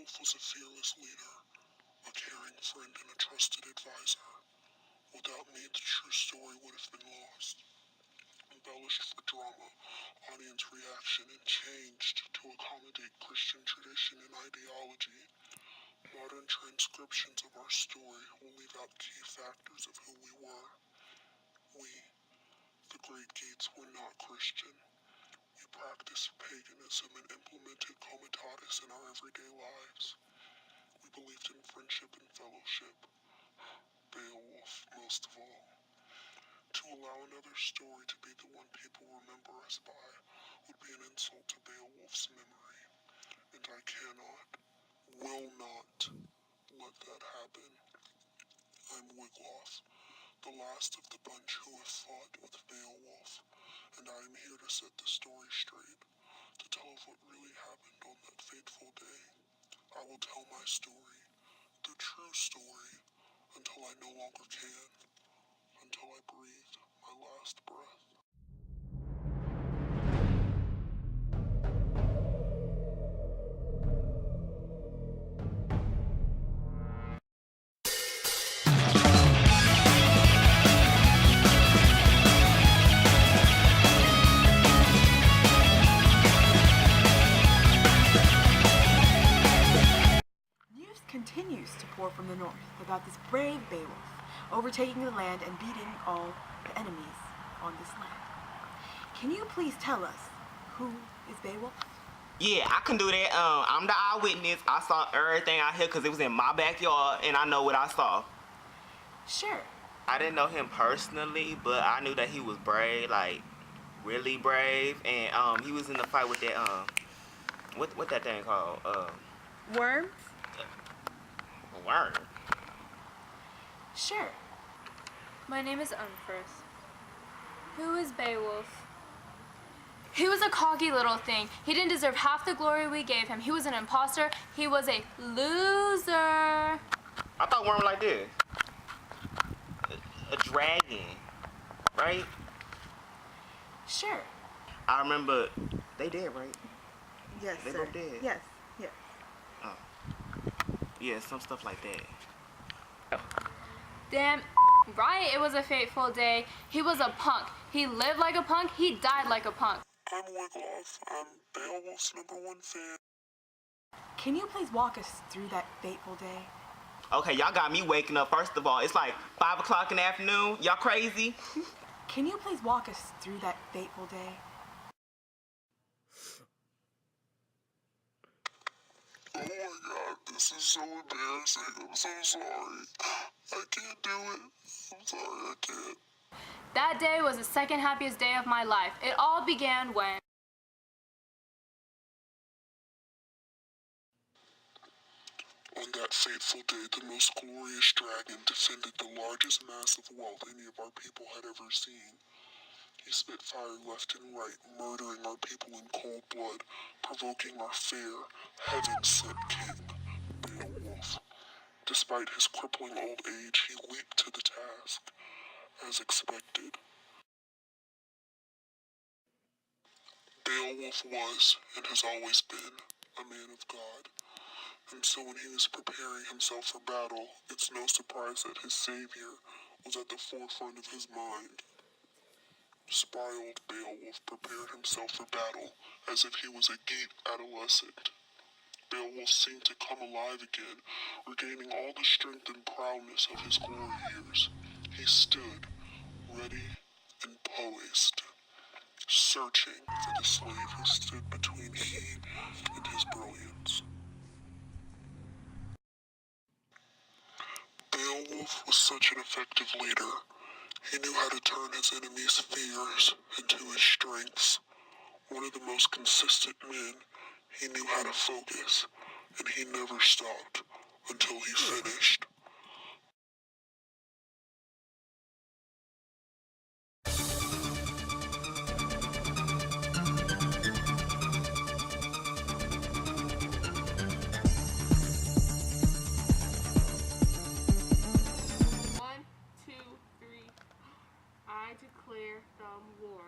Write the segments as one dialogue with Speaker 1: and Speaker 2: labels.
Speaker 1: Beowulf was a fearless leader, a caring friend and a trusted advisor. Without me, the true story would have been lost. Embellished for drama, audience reaction, and changed to accommodate Christian tradition and ideology. Modern transcriptions of our story will leave out key factors of who we were. We, the Great Gates, were not Christian. We practiced paganism and implemented comitatus in our everyday lives. We believed in friendship and fellowship. Beowulf, most of all. To allow another story to be the one people remember us by would be an insult to Beowulf's memory, and I cannot, will not, let that happen. I'm Wiglaf, the last of the bunch who have fought with Beowulf, and I am here to set the story straight, to tell of what really happened on that fateful day. I will tell my story, the true story, until I no longer can, until I breathe my last breath.
Speaker 2: News continues to pour from the north about this brave Beowulf overtaking the land and beating all the enemies on this land. Can you please tell us who is Beowulf?
Speaker 3: Yeah, I can do that. I'm the eyewitness. I saw everything out here because it was in my backyard, and I know what I saw.
Speaker 2: Sure.
Speaker 3: I didn't know him personally, but I knew that he was brave, like really brave, and he was in the fight with that what that thing called?
Speaker 2: Worms?
Speaker 3: Worm.
Speaker 2: Sure.
Speaker 4: My name is Umfirth. Who is Beowulf? He was a cocky little thing. He didn't deserve half the glory we gave him. He was an imposter. He was a loser.
Speaker 3: I thought worm like this. A dragon, right?
Speaker 2: Sure.
Speaker 3: I remember they did, right?
Speaker 2: Yes,
Speaker 3: They
Speaker 2: sir.
Speaker 3: both did.
Speaker 2: Yes, yes.
Speaker 3: Oh. Yeah, some stuff like that.
Speaker 4: Damn right, it was a fateful day. He was a punk. He lived like a punk. He died like a punk.
Speaker 1: I'm Wiglaf. I'm Beowulf's #1 fan.
Speaker 2: Can you please walk us through that fateful day?
Speaker 3: Okay, y'all got me waking up. First of all, it's like 5 o'clock in the afternoon. Y'all crazy?
Speaker 2: Can you please walk us through that fateful day?
Speaker 1: Oh my god, this is so embarrassing. I'm so sorry. I can't do it. I'm sorry, I can't.
Speaker 4: That day was the second happiest day of my life. It all began when...
Speaker 1: On that fateful day, the most glorious dragon defended the largest mass of wealth any of our people had ever seen. He spit fire left and right, murdering our people in cold blood, provoking our fair, heaven-sent king, Beowulf. Despite his crippling old age, he leaped to the task, as expected. Beowulf was, and has always been, a man of God. And so when he was preparing himself for battle, it's no surprise that his savior was at the forefront of his mind. Spry old Beowulf prepared himself for battle as if he was a gate adolescent. Beowulf seemed to come alive again, regaining all the strength and prowess of his glory years. He stood, ready and poised, searching for the slave who stood between he and his brilliance. Beowulf was such an effective leader. He knew how to turn his enemies' fears into his strengths. One of the most consistent men, he knew how to focus, and he never stopped until he finished.
Speaker 4: I declare war.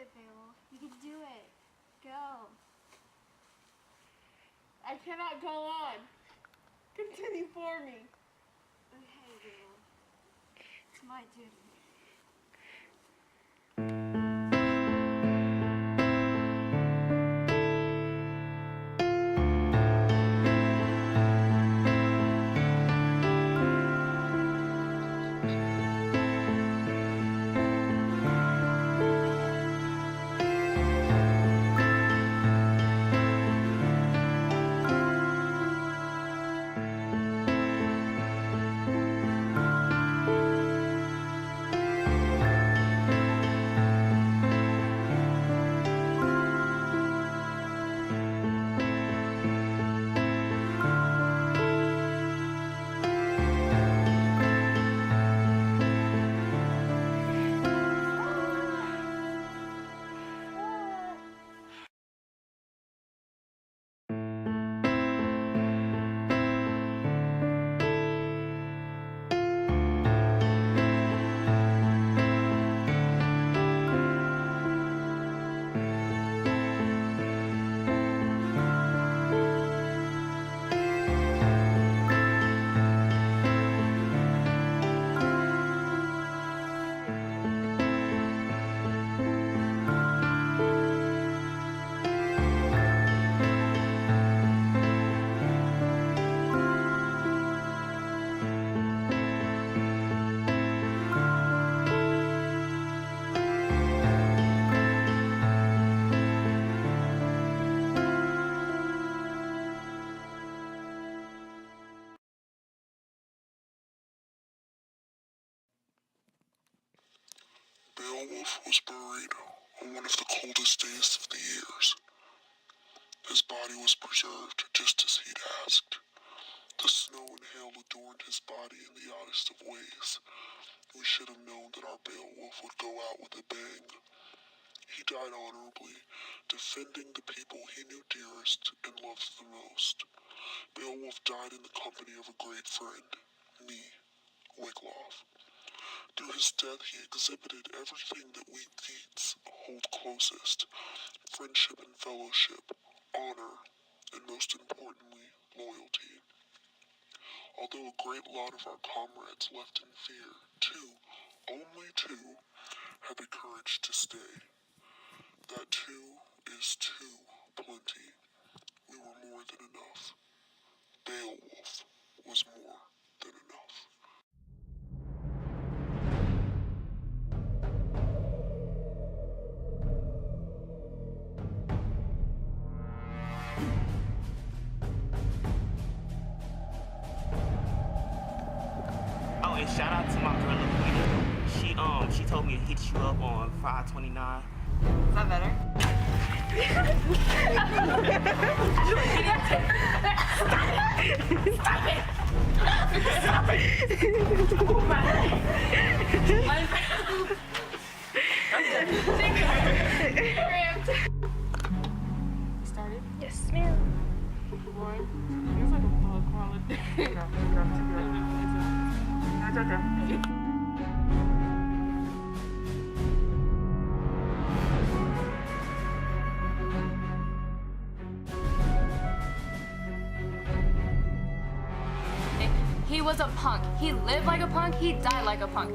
Speaker 4: it, Beowulf. You can do it. Go.
Speaker 2: I cannot go on. Continue for me.
Speaker 4: Okay, Beowulf. It's my duty.
Speaker 1: Beowulf was buried on one of the coldest days of the years. His body was preserved just as he'd asked. The snow and hail adorned his body in the oddest of ways. We should have known that our Beowulf would go out with a bang. He died honorably, defending the people he knew dearest and loved the most. Beowulf died in the company of a great friend, me, Wiglaf. Through his death, he exhibited everything that we Geats hold closest: friendship and fellowship, honor, and most importantly, loyalty. Although a great lot of our comrades left in fear, two, only two, had the courage to stay. That two is too plenty. We were more than enough. Beowulf was more than enough.
Speaker 3: Oh, and shout out to my girl Laquita. She told me to hit you up on 529.
Speaker 2: Is that better? Started?
Speaker 4: Yes, ma'am.
Speaker 2: Boy, it's like a bug crawling. It's okay.
Speaker 4: He was a punk. He lived like a punk. He died like a punk.